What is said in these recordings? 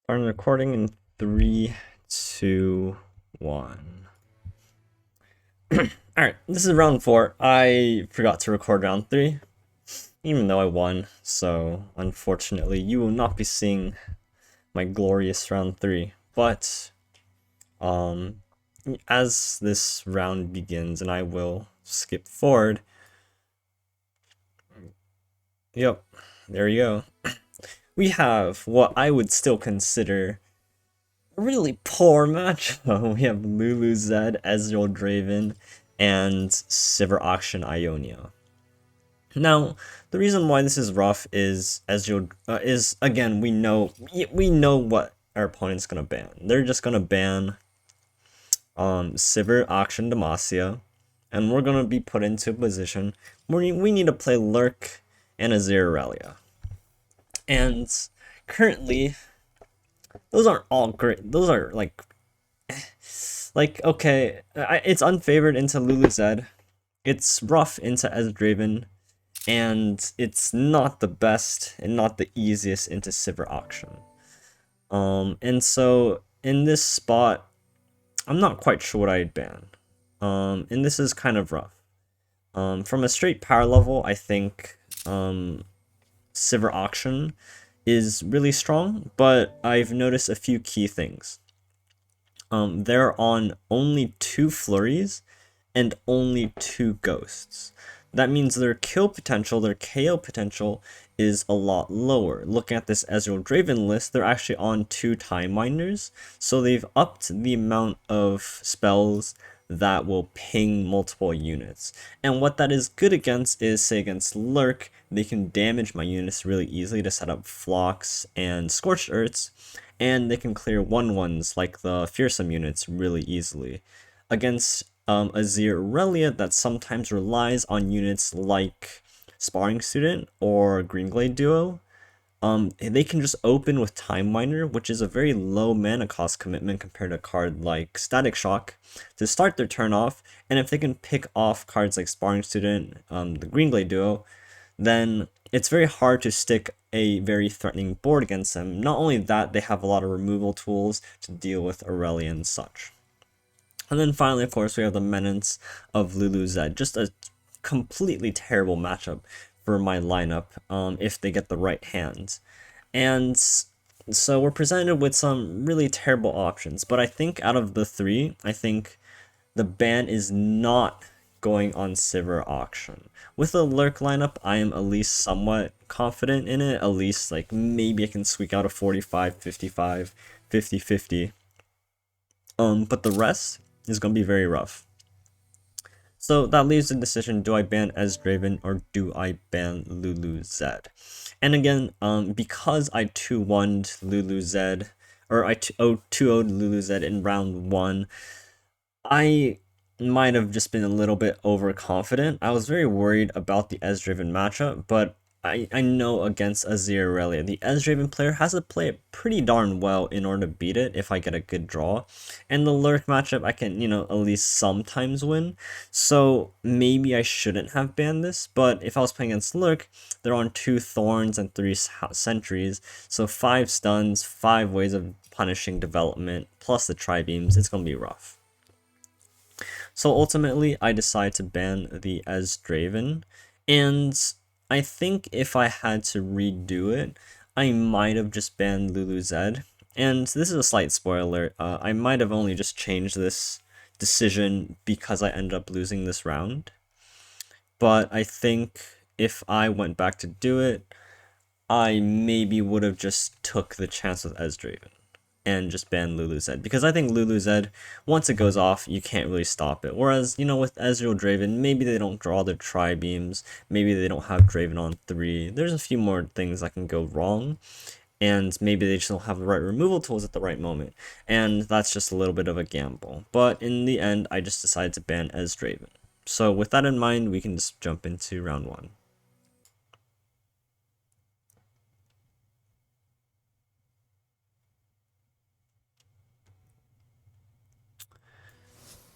Starting recording in 3, 2, 1. Alright, this is round 4. I forgot to record round 3, even though I won, so unfortunately you will not be seeing my glorious round 3. But, as this round begins, and I will skip forward. Yep, there you go. We have what I would still consider a really poor matchup. We have Lulu Zed, Ezreal Draven, and Sivir Auction Ionia. Now, the reason why this is rough is Ezreal is again we know what our opponent's gonna ban. They're just gonna ban Sivir Auction Demacia, and we're gonna be put into a position where we need to play Lurk and Azir Aurelia. And currently, those aren't all great. Those are like okay, it's unfavored into Lulu Zed. It's rough into Draven, and it's not the best and not the easiest into Sivir Auction. And so in this spot, I'm not quite sure what I'd ban. And this is kind of rough. From a straight power level, I think Sivir Auction is really strong, but I've noticed a few key things. They're on only 2 flurries and only 2 ghosts. That means their kill potential, their KO potential, is a lot lower. Looking at this Ezreal Draven list, they're actually on 2 Time Minders, so they've upped the amount of spells that will ping multiple units. And what that is good against is, say against Lurk, they can damage my units really easily to set up Flocks and Scorched Earths, and they can clear 1/1s like the Fearsome units really easily. Against Azir Aurelia, that sometimes relies on units like Sparring Student or Greenglade Duo, they can just open with Time Miner, which is a very low mana cost commitment compared to a card like Static Shock, to start their turn off, and if they can pick off cards like Sparring Student, the Greenglade Duo, then it's very hard to stick a very threatening board against them. Not only that, they have a lot of removal tools to deal with Aurelia and such. And then finally, of course, we have the Menace of Lulu Zed. Just a completely terrible matchup for my lineup if they get the right hands. And so we're presented with some really terrible options. But I think out of the 3, I think the ban is not going on Sivir Auction. With the Lurk lineup, I am at least somewhat confident in it. At least, like, maybe I can squeak out a 45, 55, 50-50. But the rest is going to be very rough. So that leaves the decision, do I ban Draven or do I ban Lulu Zed? And again, because I 2-1'd Lulu Zed, or I 2-0'd Lulu Zed in round 1, I might have just been a little bit overconfident. I was very worried about the Draven matchup, but I know against Azir Aurelia, the Draven player has to play it pretty darn well in order to beat it if I get a good draw. And the Lurk matchup, I can, at least sometimes win. So maybe I shouldn't have banned this, but if I was playing against Lurk, they're on 2 Thorns and 3 Sentries, so 5 stuns, 5 ways of punishing development, plus the Tri-Beams, it's going to be rough. So ultimately, I decide to ban the Draven, and I think if I had to redo it, I might have just banned Lulu Zed. And this is a slight spoiler, I might have only just changed this decision because I ended up losing this round. But I think if I went back to do it, I maybe would have just took the chance with Draven and just ban Lulu Zed, because I think Lulu Zed, once it goes off, you can't really stop it. Whereas, with Ezreal Draven, maybe they don't draw their Tri-Beams, maybe they don't have Draven on 3, there's a few more things that can go wrong, and maybe they just don't have the right removal tools at the right moment, and that's just a little bit of a gamble. But in the end, I just decided to ban Draven. So with that in mind, we can just jump into round 1.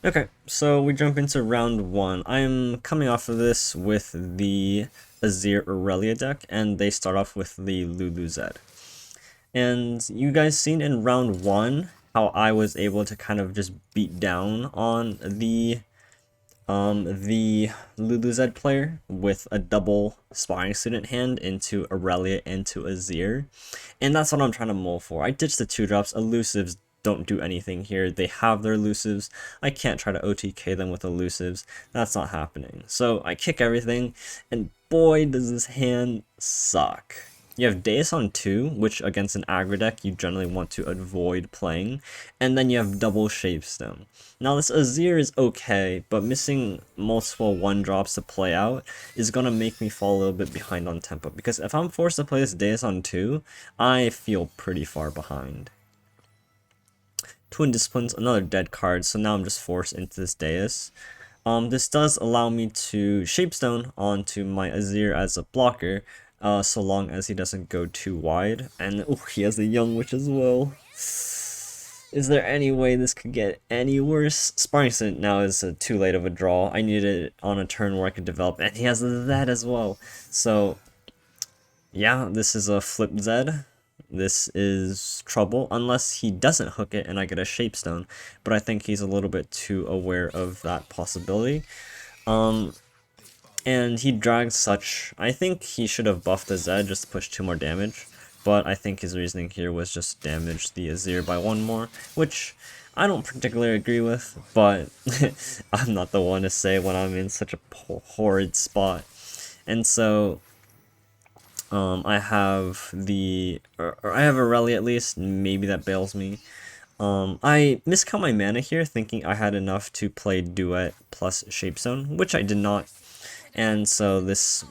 Okay, so we jump into round 1. I'm coming off of this with the Azir Aurelia deck, and they start off with the Lulu Zed. And you guys seen in round 1 how I was able to kind of just beat down on the Luluzed player with a double sparring student hand into Aurelia into Azir. And that's what I'm trying to mull for. I ditched the 2-drops. Elusives don't do anything here. They have their elusives. I can't try to OTK them with elusives. That's not happening. So I kick everything, and boy does this hand suck. You have Deus on 2, which against an aggro deck you generally want to avoid playing, and then you have double Shapestone. Now this Azir is okay, but missing multiple 1-drops to play out is going to make me fall a little bit behind on tempo, because if I'm forced to play this Deus on 2, I feel pretty far behind. Twin Disciplines, another dead card, so now I'm just forced into this Deus. This does allow me to Shapestone onto my Azir as a blocker, so long as he doesn't go too wide. And oh, he has a Young Witch as well. Is there any way this could get any worse? Sparring Student now is too late of a draw. I needed it on a turn where I could develop, and he has that as well. So yeah, this is a flip Zed. This is trouble, unless he doesn't hook it and I get a Shapestone, but I think he's a little bit too aware of that possibility. And he drags such. I think he should have buffed the Zed just to push 2 more damage, but I think his reasoning here was just damage the Azir by 1 more, which I don't particularly agree with, but I'm not the one to say when I'm in such a horrid spot. And so I have I have Aurelia at least, maybe that bails me. I miscount my mana here, thinking I had enough to play Duet plus Shapestone, which I did not. And so this,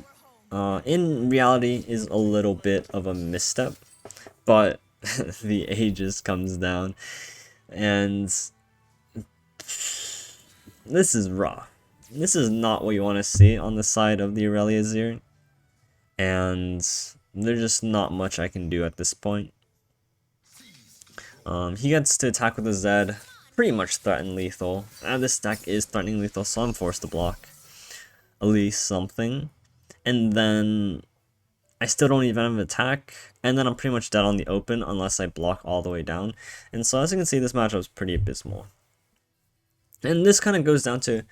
in reality, is a little bit of a misstep, but the Aegis comes down, and this is raw. This is not what you want to see on the side of the Aurelia Azir, and there's just not much I can do at this point. He gets to attack with a Zed, pretty much threaten lethal, and this deck is threatening lethal, so I'm forced to block at least something, and then I still don't even have an attack, and then I'm pretty much dead on the open unless I block all the way down. And so as you can see, this matchup is pretty abysmal. And this kind of goes down to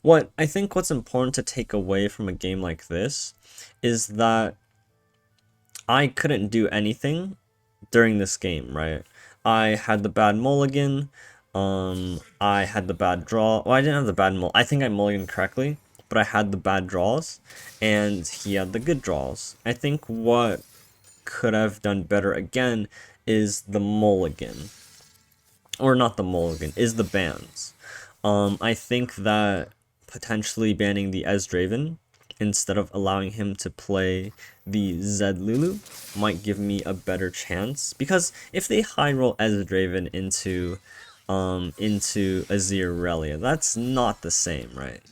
what I think what's important to take away from a game like this is that I couldn't do anything during this game, right? I had the bad mulligan, I had the bad draw. Well, I didn't have the bad I think I mulliganed correctly, but I had the bad draws, and he had the good draws. I think what could have done better again is the mulligan. Or not the mulligan, is the bans. I think that potentially banning the Ezdraven instead of allowing him to play the Zed Lulu might give me a better chance, because if they high roll Ezdraven into Azir Aurelia, that's not the same, right?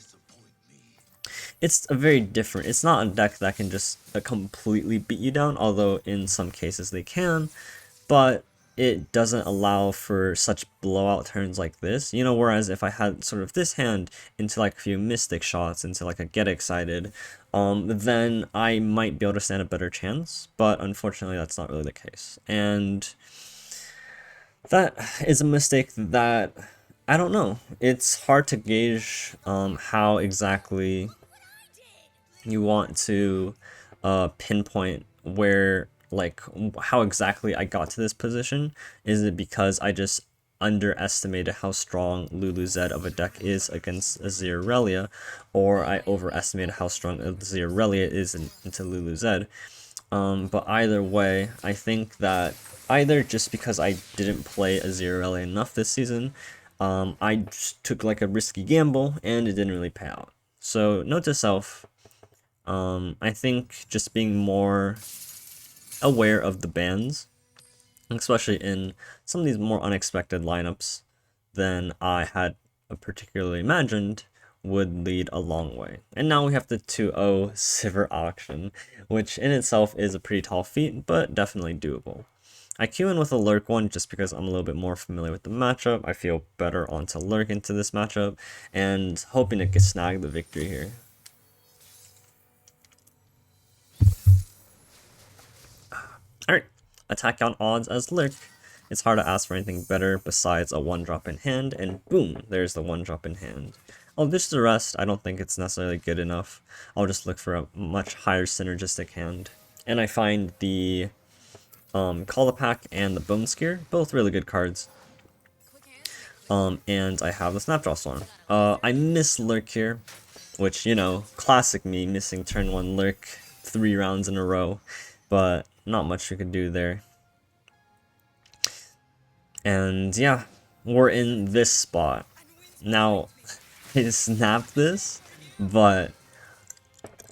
It's a very different, it's not a deck that can just completely beat you down, although in some cases they can, but it doesn't allow for such blowout turns like this, you know, whereas if I had sort of this hand into like a few Mystic shots, into like a Get Excited, then I might be able to stand a better chance, but unfortunately that's not really the case. And that is a mistake that, I don't know, it's hard to gauge how exactly you want to pinpoint where, like, how exactly I got to this position. Is it because I just underestimated how strong Lulu Zed of a deck is against Azir Aurelia, or I overestimated how strong Azir Aurelia is into Lulu Zed? But either way, I think that either just because I didn't play Azir Aurelia enough this season, I just took like a risky gamble and it didn't really pay out. So note to self, I think just being more aware of the bans, especially in some of these more unexpected lineups than I had particularly imagined, would lead a long way. And now we have the 2-0 Sivir auction, which in itself is a pretty tall feat, but definitely doable. I queue in with a Lurk one just because I'm a little bit more familiar with the matchup. I feel better onto Lurk into this matchup, and hoping to snag the victory here. Alright, attack on odds as Lurk. It's hard to ask for anything better besides a 1-drop in hand, and boom, there's the 1-drop in hand. I'll ditch the rest, I don't think it's necessarily good enough. I'll just look for a much higher synergistic hand. And I find the Call the Pack and the Bone Skier, both really good cards. And I have the Snapjaw Swarm. I miss Lurk here, which, you know, classic me, missing turn 1 Lurk 3 rounds in a row, but not much we could do there. And yeah, we're in this spot. Now, I snapped this, but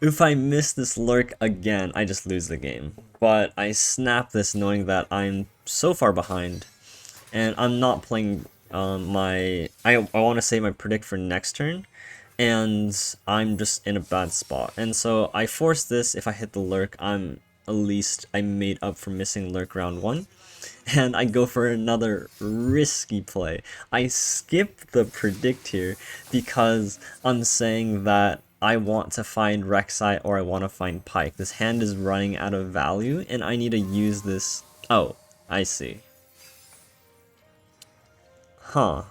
if I miss this Lurk again, I just lose the game. But I snap this knowing that I'm so far behind, and I'm not playing I want to save my predict for next turn, and I'm just in a bad spot. And so I force this. If I hit the Lurk, at least I made up for missing Lurk round 1. And I go for another risky play. I skip the predict here because I'm saying that I want to find Rek'Sai or I want to find Pike. This hand is running out of value and I need to use this. Oh, I see. Huh.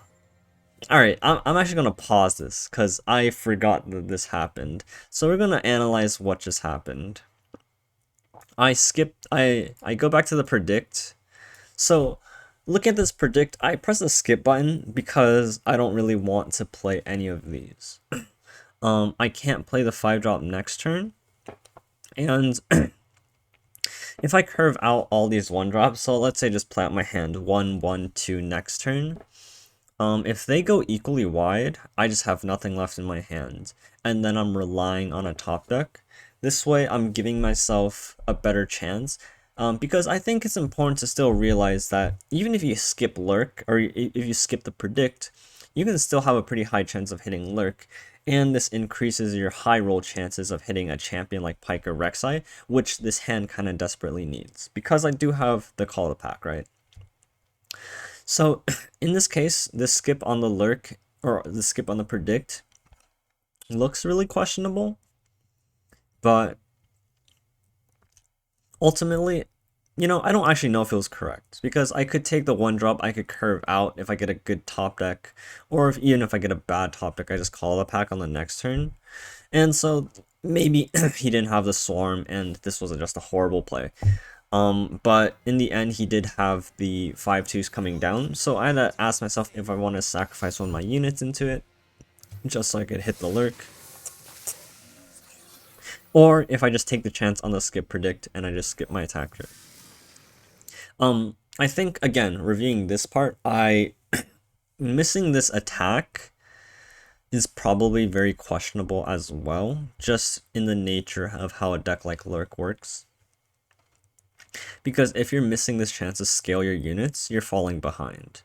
Alright, I'm actually going to pause this because I forgot that this happened. So we're going to analyze what just happened. I go back to the predict. So, look at this predict, I press the skip button because I don't really want to play any of these. I can't play the 5-drop next turn, and if I curve out all these 1-drops, so let's say just play out my hand 1, 1, 2 next turn, if they go equally wide, I just have nothing left in my hand, and then I'm relying on a top deck. This way I'm giving myself a better chance. Because I think it's important to still realize that even if you skip Lurk, or if you skip the predict, you can still have a pretty high chance of hitting Lurk, and this increases your high roll chances of hitting a champion like Pike or Rek'Sai, which this hand kind of desperately needs, because I do have the Call to Pack, right? So, in this case, the skip on the Lurk, or the skip on the predict, looks really questionable, but ultimately, you know, I don't actually know if it was correct, because I could take the 1-drop, I could curve out if I get a good top deck, or even if I get a bad top deck, I just Call the Pack on the next turn. And so maybe he didn't have the Swarm, and this was just a horrible play. But in the end, he did have the 5/2s coming down, so I had to ask myself if I want to sacrifice one of my units into it, just so I could hit the Lurk. Or if I just take the chance on the skip predict and I just skip my attack here. I think, again, reviewing this part, missing this attack is probably very questionable as well, just in the nature of how a deck like Lurk works. Because if you're missing this chance to scale your units, you're falling behind.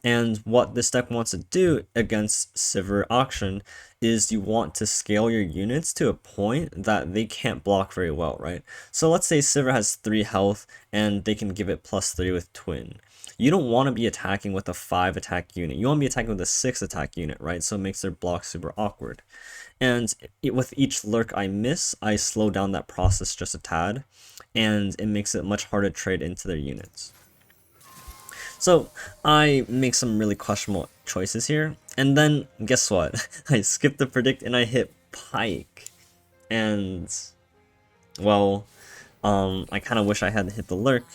And what this deck wants to do against Sivir Auction is you want to scale your units to a point that they can't block very well, right? So let's say Sivir has 3 health and they can give it +3 with Twin. You don't want to be attacking with a 5 attack unit. You want to be attacking with a 6 attack unit, right? So it makes their block super awkward. And with each Lurk I miss, I slow down that process just a tad, and it makes it much harder to trade into their units. So I make some really questionable choices here, and then guess what? I skipped the predict and I hit Pike, and well, I kind of wish I hadn't hit the Lurk,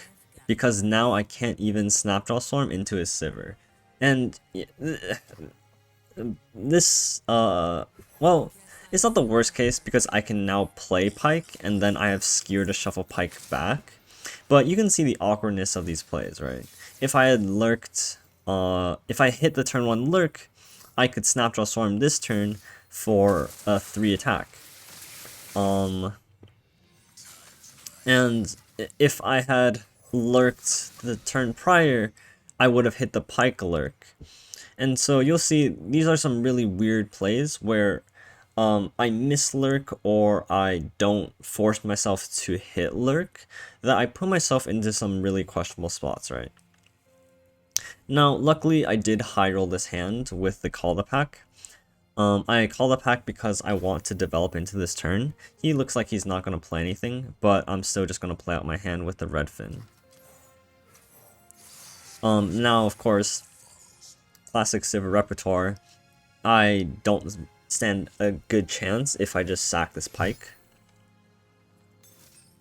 because now I can't even Snapjaw Swarm into his Sivir, and this well, it's not the worst case because I can now play Pike and then I have Skewer to shuffle Pike back, but you can see the awkwardness of these plays, right? If I had lurked, if I hit the turn 1 Lurk, I could Snapjaw Swarm this turn for a 3 attack. And if I had lurked the turn prior, I would have hit the Pike Lurk. And so you'll see these are some really weird plays where I miss Lurk or I don't force myself to hit Lurk, that I put myself into some really questionable spots, right? Now, luckily, I did high roll this hand with the Call the Pack. I Call the Pack because I want to develop into this turn. He looks like he's not going to play anything, but I'm still just going to play out my hand with the Red Fin. Now, of course, classic Sivir repertoire, I don't stand a good chance if I just sack this Pike.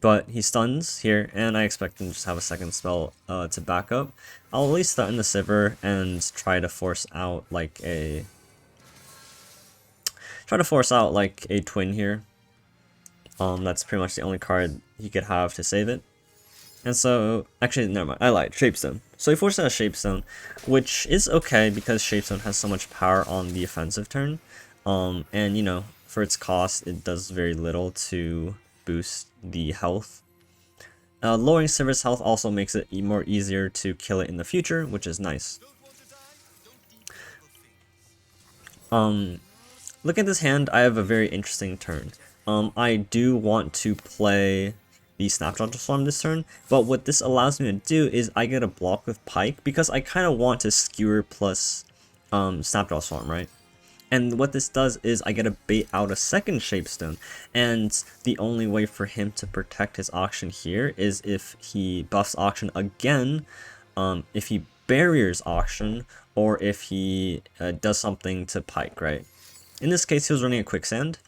But he stuns here, and I expect him to just have a second spell to back up. I'll at least threaten the Sivir and try to force out like a twin here. That's pretty much the only card he could have to save it. And so, actually, never mind, I lied, Shapestone. So he forced out a Shapestone, which is okay because Shapestone has so much power on the offensive turn. And, you know, for its cost, it does very little to boost the health. Lowering Sivir's health also makes it more easier to kill it in the future, which is nice. Look at this hand, I have a very interesting turn. I do want to play the Snapshot Swarm this turn, but what this allows me to do is I get a block with Pike because I kind of want to Skewer plus Snapshot Swarm, right? And what this does is I get to bait out a second Shapestone, and the only way for him to protect his auction here is if he buffs auction again, if he barriers auction, or if he does something to Pike, right? In this case, he was running a Quicksand,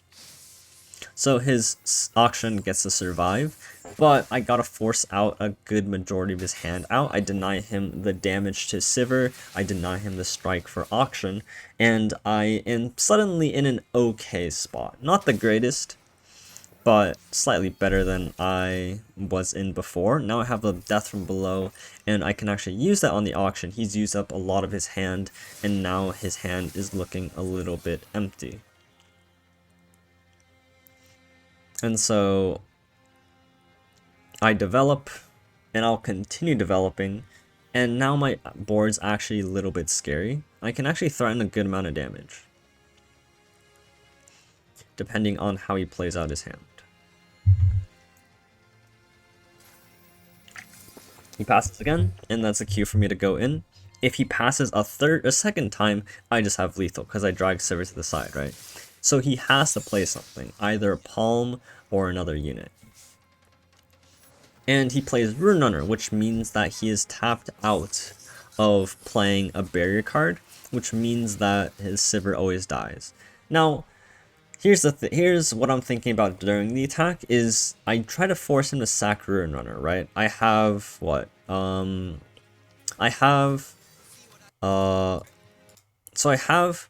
so his auction gets to survive, but I gotta force out a good majority of his hand out. I deny him the damage to Sivir, I deny him the strike for auction, and I am suddenly in an okay spot. Not the greatest, but slightly better than I was in before. Now I have the Death from Below, and I can actually use that on the auction. He's used up a lot of his hand, and now his hand is looking a little bit empty. And so I develop, and I'll continue developing, and now my board's actually a little bit scary. I can actually threaten a good amount of damage, depending on how he plays out his hand. He passes again, and that's a cue for me to go in. If he passes a second time, I just have lethal, because I drag Sivir to the side, right? So he has to play something, either a Palm or another unit. And he plays Rune Runner, which means that he is tapped out of playing a barrier card, which means that his Sivir always dies. Now, here's what I'm thinking about during the attack is I try to force him to sack Rune Runner, right? I have what? So I have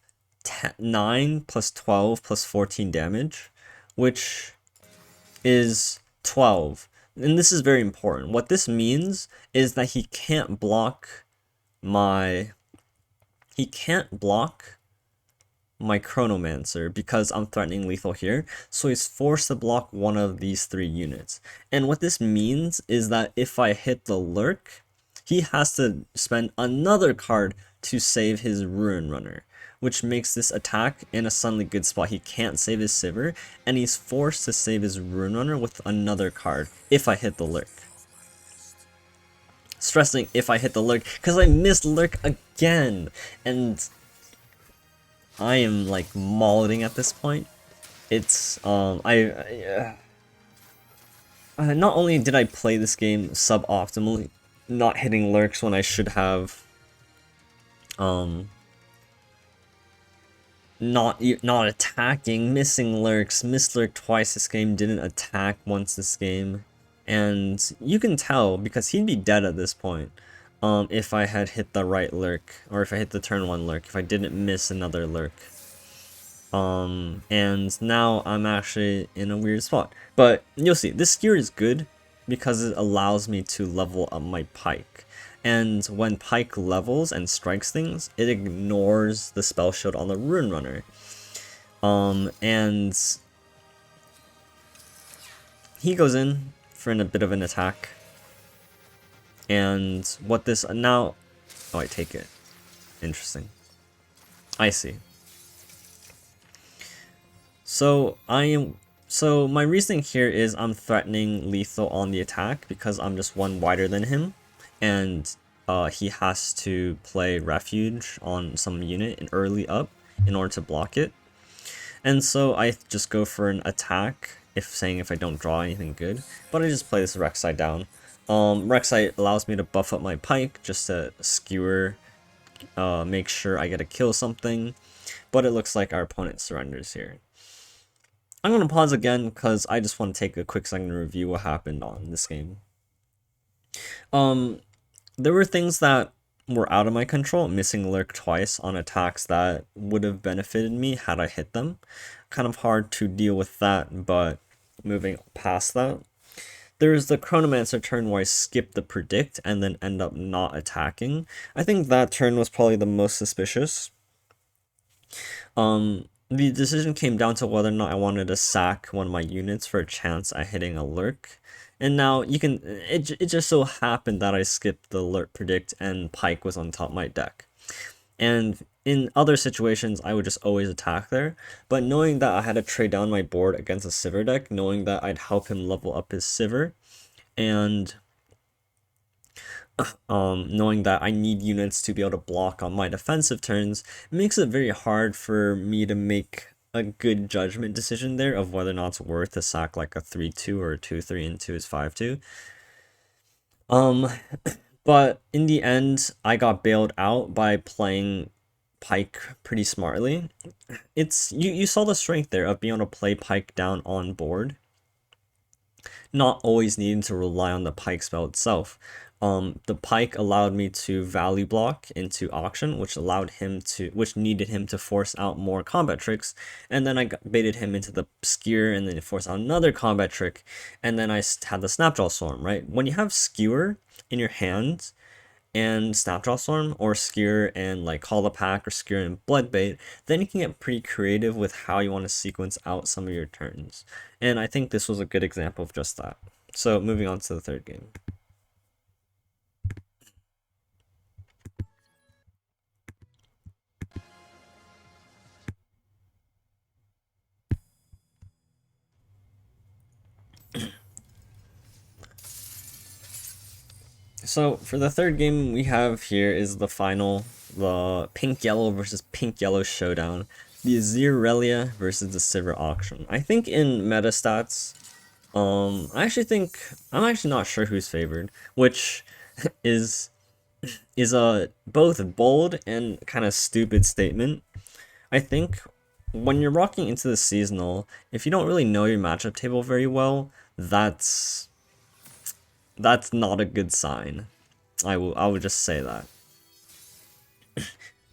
9 plus 12 plus 14 damage, which is 12. And this is very important. What this means is that he can't block my Chronomancer because I'm threatening lethal here, so he's forced to block one of these 3 units. And what this means is that if I hit the Lurk, he has to spend another card to save his Rune Runner, which makes this attack in a suddenly good spot. He can't save his Sivir, and he's forced to save his Rune Runner with another card if I hit the Lurk. Stressing if I hit the Lurk, because I missed Lurk again, and I am like mauling at this point. It's not only did I play this game suboptimally, not hitting lurks when I should have not attacking, missing lurks, missed lurk twice this game, didn't attack once this game, and you can tell because he'd be dead at this point if I had hit the right lurk, or if I hit the turn 1 lurk, if I didn't miss another lurk. And now I'm actually in a weird spot. But you'll see, this skewer is good because it allows me to level up my Pike. And when Pike levels and strikes things, it ignores the spell shield on the Rune Runner. And he goes in for a bit of an attack. And what this now... Oh, I take it. Interesting. I see. So my reasoning here is I'm threatening lethal on the attack because I'm just 1 wider than him, and he has to play refuge on some unit in early up in order to block it. And so I just go for an attack, if I don't draw anything good, but I just play this Rek'Sai down. Rek'Sai allows me to buff up my pike just to skewer, make sure I get to kill something, but it looks like our opponent surrenders here. I'm going to pause again because I just want to take a quick second to review what happened on this game. There were things that were out of my control, missing Lurk twice on attacks that would have benefited me had I hit them. Kind of hard to deal with that, but moving past that. There's the Chronomancer turn where I skip the predict and then end up not attacking. I think that turn was probably the most suspicious. The decision came down to whether or not I wanted to sack one of my units for a chance at hitting a Lurk. And now you can, it just so happened that I skipped the Lurk predict and Pike was on top of my deck. And in other situations, I would just always attack there. But knowing that I had to trade down my board against a Sivir deck, knowing that I'd help him level up his Sivir, and knowing that I need units to be able to block on my defensive turns, it makes it very hard for me to make a good judgment decision there of whether or not it's worth to sack like a 3-2 or a 2-3 into his 5-2. But in the end, I got bailed out by playing Pike pretty smartly. It's you saw the strength there of being able to play Pike down on board, not always needing to rely on the Pike spell itself. The Pike allowed me to value block into auction, which needed him to force out more combat tricks, and then I baited him into the skewer and then force out another combat trick, and then I had the Snapjaw Storm, right? When you have skewer in your hand and Snapjaw Storm, or skewer and like Call the Pack, or skewer and Bloodbait, then you can get pretty creative with how you want to sequence out some of your turns. And I think this was a good example of just that. So moving on to the third game. So for the third game we have here is the final, the pink-yellow versus pink-yellow showdown. The Azir Relia versus the Sivir Auction. I think in meta stats, I'm actually not sure who's favored, which is a both bold and kind of stupid statement. I think when you're rocking into the seasonal, if you don't really know your matchup table very well, that's not a good sign. I would just say that.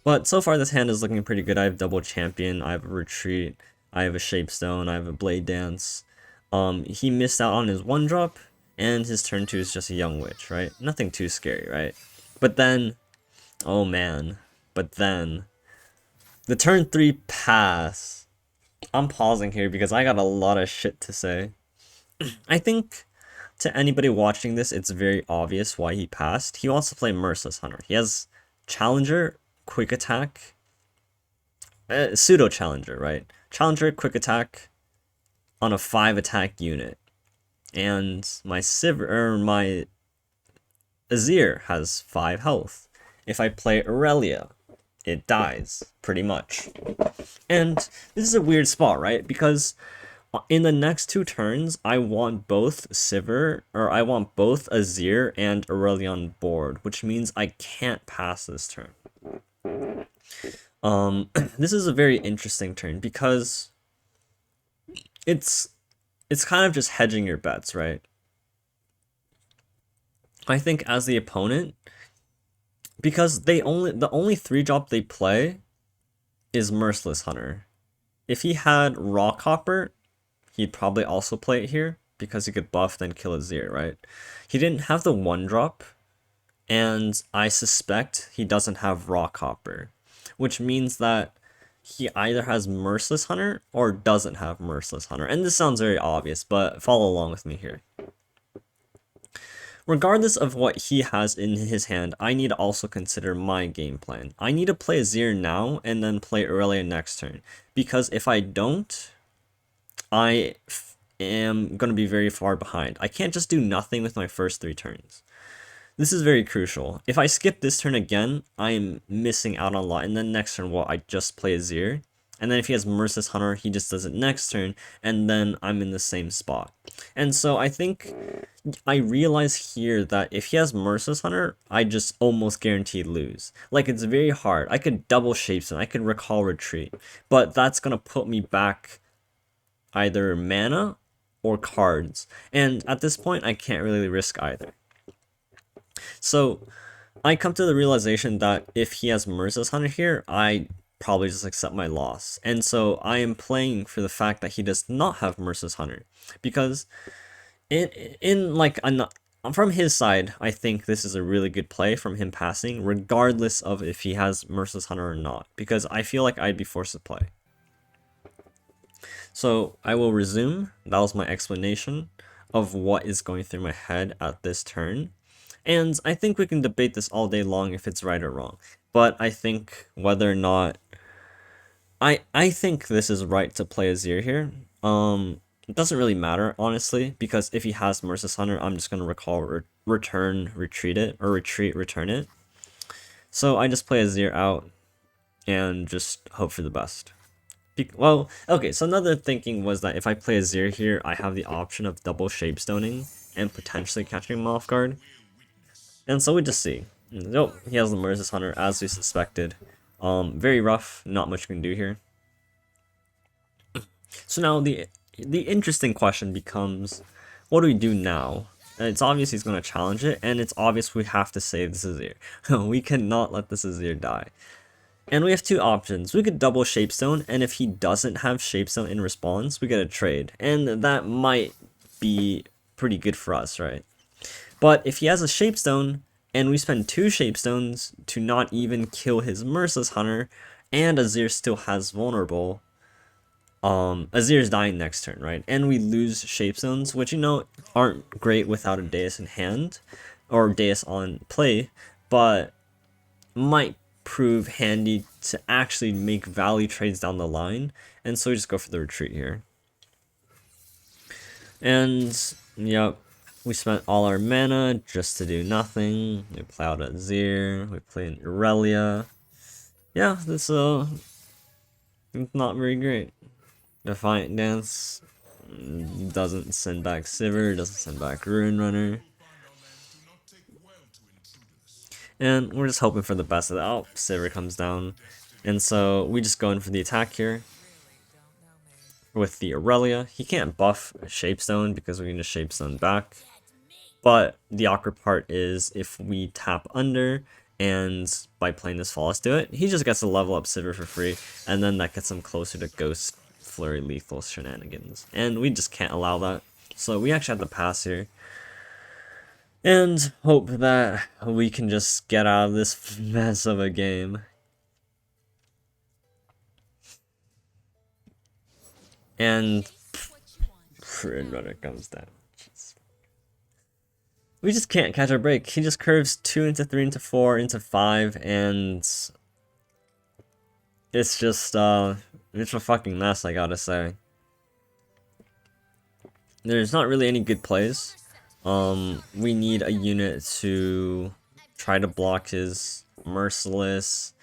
But so far this hand is looking pretty good. I have double champion, I have a retreat, I have a shapestone, I have a blade dance. He missed out on his 1-drop, and his turn 2 is just a young witch, right? Nothing too scary, right? But then, oh man, the turn 3 pass. I'm pausing here because I got a lot of shit to say. I think to anybody watching this, it's very obvious why he passed. He wants to play Merciless Hunter. He has Challenger, Quick Attack, Pseudo Challenger, right? Challenger, Quick Attack on a 5-attack unit. And my Azir has 5 health. If I play Aurelia, it dies, pretty much. And this is a weird spot, right? Because in the next 2 turns, I want both Azir and Aurelia on board, which means I can't pass this turn. This is a very interesting turn because it's kind of just hedging your bets, right? I think as the opponent, because the only 3-drop they play is Merciless Hunter. If he had Rockhopper, he'd probably also play it here because he could buff then kill Azir, right? He didn't have the 1-drop, and I suspect he doesn't have Rockhopper, which means that he either has Merciless Hunter or doesn't have Merciless Hunter. And this sounds very obvious, but follow along with me here. Regardless of what he has in his hand, I need to also consider my game plan. I need to play Azir now and then play Aurelia next turn, because if I don't, I am going to be very far behind. I can't just do nothing with my first 3 turns. This is very crucial. If I skip this turn again, I am missing out on a lot. And then next turn, I just play Azir. And then if he has Merciless Hunter, he just does it next turn, and then I'm in the same spot. And so I think I realize here that if he has Merciless Hunter, I just almost guaranteed lose. Like, it's very hard. I could double Shapestone, I could Recall Retreat, but that's gonna put me back either mana or cards. And at this point, I can't really risk either. So I come to the realization that if he has Merciless Hunter here, I probably just accept my loss. And so I am playing for the fact that he does not have Merciless Hunter, because from his side, I think this is a really good play from him passing, regardless of if he has Merciless Hunter or not, because I feel like I'd be forced to play. So I will resume. That was my explanation of what is going through my head at this turn. And I think we can debate this all day long if it's right or wrong. But I think whether or not... I think this is right to play Azir here. It doesn't really matter, honestly, because if he has Merciless Hunter, I'm just going to recall, retreat it, or return it. So I just play Azir out and just hope for the best. Well, okay, so another thinking was that if I play Azir here, I have the option of double Shapestoning and potentially catching him off guard. And so we just see. Nope, he has the Merciless Hunter as we suspected. Very rough, not much we can do here. So now the interesting question becomes, what do we do now? And it's obvious he's going to challenge it, and it's obvious we have to save this Azir. We cannot let this Azir die. And we have two options. We could double Shapestone, and if he doesn't have Shapestone in response, we get a trade. And that might be pretty good for us, right? But if he has a Shapestone, and we spend 2 Shapestones to not even kill his Merciless Hunter, and Azir still has Vulnerable, Azir's dying next turn, right? And we lose Shapestones, which, you know, aren't great without a Deus in hand, or Deus on play, but might prove handy to actually make value trades down the line. And so we just go for the retreat here. And, yep, we spent all our mana just to do nothing. We play out Azir, we play an Irelia. Yeah, this it's not very great. Defiant Dance doesn't send back Sivir, doesn't send back Rune Runner. And we're just hoping for the best of that. Oh, Sivir comes down. And so we just go in for the attack here with the Irelia. He can't buff Shapestone because we're going to Shapestone back. But the awkward part is if we tap under, and by playing this Flawless Do It, he just gets to level up Sivir for free, and then that gets him closer to Ghost Flurry lethal shenanigans. And we just can't allow that. So we actually have to pass here. And hope that we can just get out of this mess of a game. And Rune Runner comes down. We just can't catch a break. He just curves 2 into 3 into 4 into 5, and it's just it's a fucking mess, I gotta say. There's not really any good plays. We need a unit to try to block his Merciless.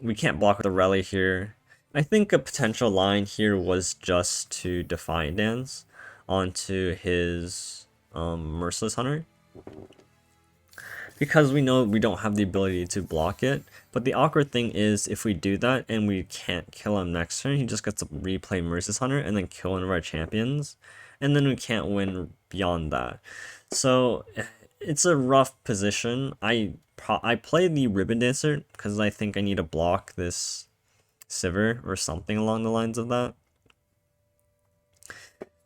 We can't block with the Rally here. I think a potential line here was just to Defiant Dance onto his Merciless Hunter, because we know we don't have the ability to block it. But the awkward thing is, if we do that and we can't kill him next turn, he just gets to replay Merciless Hunter and then kill one of our champions, and then we can't win beyond that. So it's a rough position. I play the Ribbon Dancer because I think I need to block this Sivir or something along the lines of that.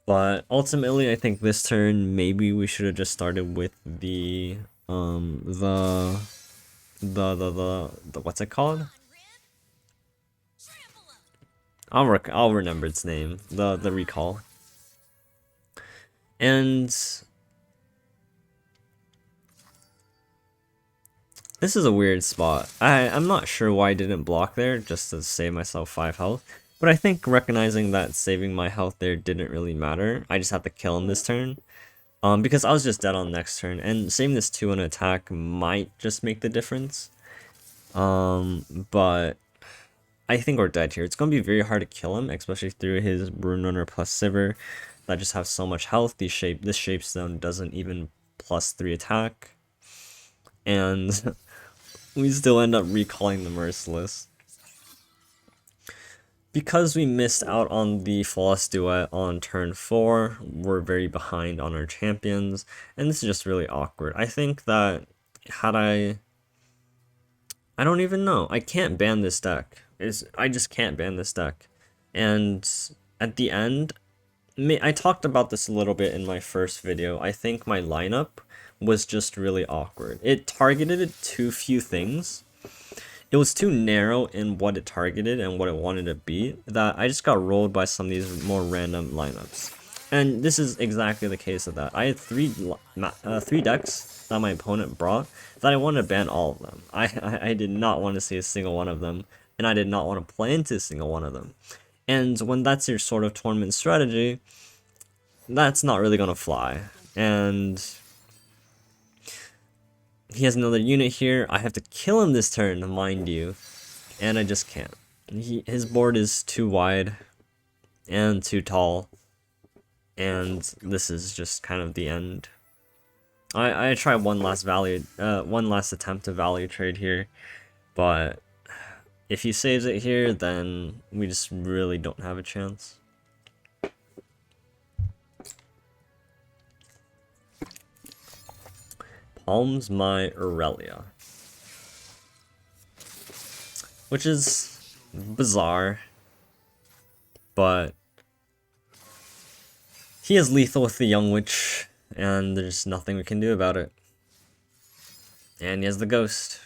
But ultimately, I think this turn maybe we should have just started with the what's it called? I'll remember its name. The recall. And this is a weird spot. I'm not sure why I didn't block there just to save myself 5 health. But I think recognizing that saving my health there didn't really matter. I just had to kill him this turn. Because I was just dead on next turn. And saving this 2 on attack might just make the difference. But I think we're dead here. It's gonna be very hard to kill him, especially through his Rune Runner plus Sivir that just have so much health. This shape stone doesn't even +3 attack. And we still end up recalling the Merciless. Because we missed out on the Flawless Duet on turn 4, we're very behind on our champions, and this is just really awkward. I think that had I don't even know. I can't ban this deck. I just can't ban this deck. And at the end, I talked about this a little bit in my first video. I think my lineup was just really awkward. It targeted too few things. It was too narrow in what it targeted and what it wanted to be that I just got rolled by some of these more random lineups. And this is exactly the case of that. I had three decks that my opponent brought that I wanted to ban all of them. I did not want to see a single one of them, and I did not want to play into a single one of them. And when that's your sort of tournament strategy, that's not really going to fly. And he has another unit here. I have to kill him this turn, mind you. And I just can't. His board is too wide and too tall. And this is just kind of the end. I tried one last attempt to value trade here. But if he saves it here, then we just really don't have a chance. Palms my Aurelia, which is bizarre, but he is lethal with the Young Witch, and there's nothing we can do about it. And he has the Ghost,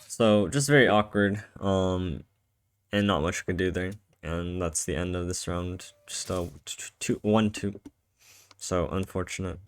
so just very awkward, and not much we could do there. And that's the end of this round. Just 1-2, so unfortunate.